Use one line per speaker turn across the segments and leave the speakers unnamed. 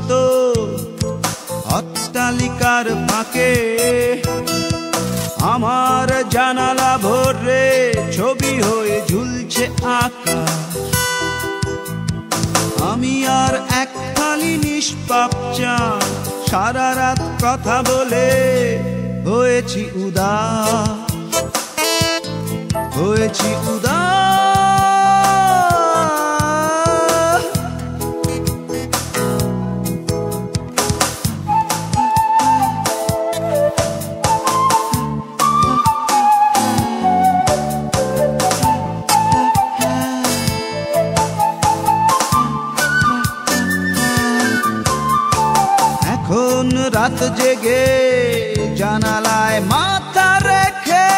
শত অট্টালিকার ফাঁকে আমার জানালা ভরে ছবি হয়ে ঝুলছে আকাশ। আমি আর এক খালি নিষ্পাপ চাঁদ, সারা রাত কথা বলে হয়েছি উদাস, হয়েছি উদাস। এখন রাত জেগে জানালায় মাথা রেখে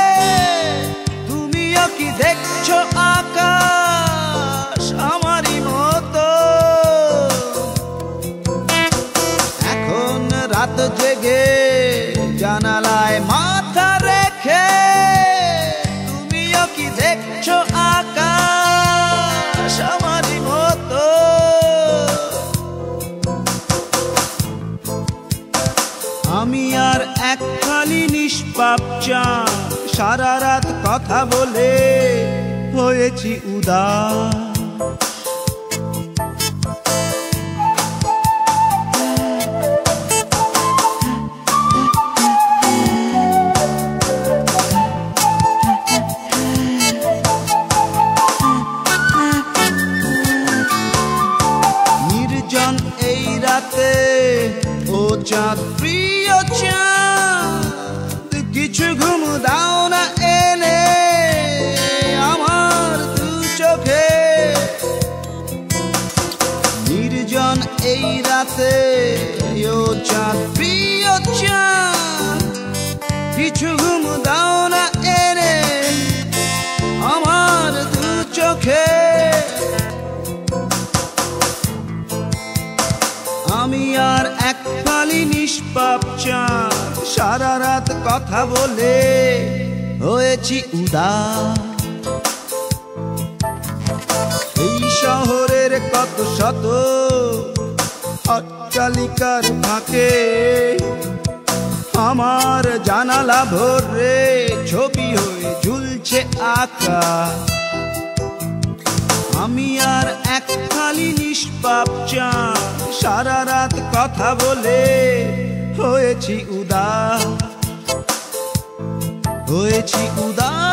তুমিও কি দেখছো আকাশ আমারই মতো? এখন রাত জেগে জানালায় মাথা রেখে তুমিও কি দেখছো আকাশ আমারই মতো? আমি আর এক খালি নিষ্পাপ চাঁদ, সারা রাত কথা বলে হয়েছি উদাস। নির্জন এই রাতে ও চাঁদ প্রিয় চাঁদ, কিছু ঘুম দাও না এনে আমার দু চোখে। নির্জন এই রাতে ও চাঁদ প্রিয় চাঁদ, কিছু ঘুম দাও না এনে আমার দু চোখে। আমি আর এক খালি নিষ্পাপ চাঁদ, সারা রাত কথা বলে হয়েছি উদাস। এই শহরের কত শত অট্টালিকার ফাঁকে আমার জানালা ভরে ছবি হয়ে ঝুলছে আকাশ। আমি আর এক খালি নিষ্পাপ চাঁদ, সারা রাত কথা বলে হয়েছি উদাস, হয়েছি উদাস।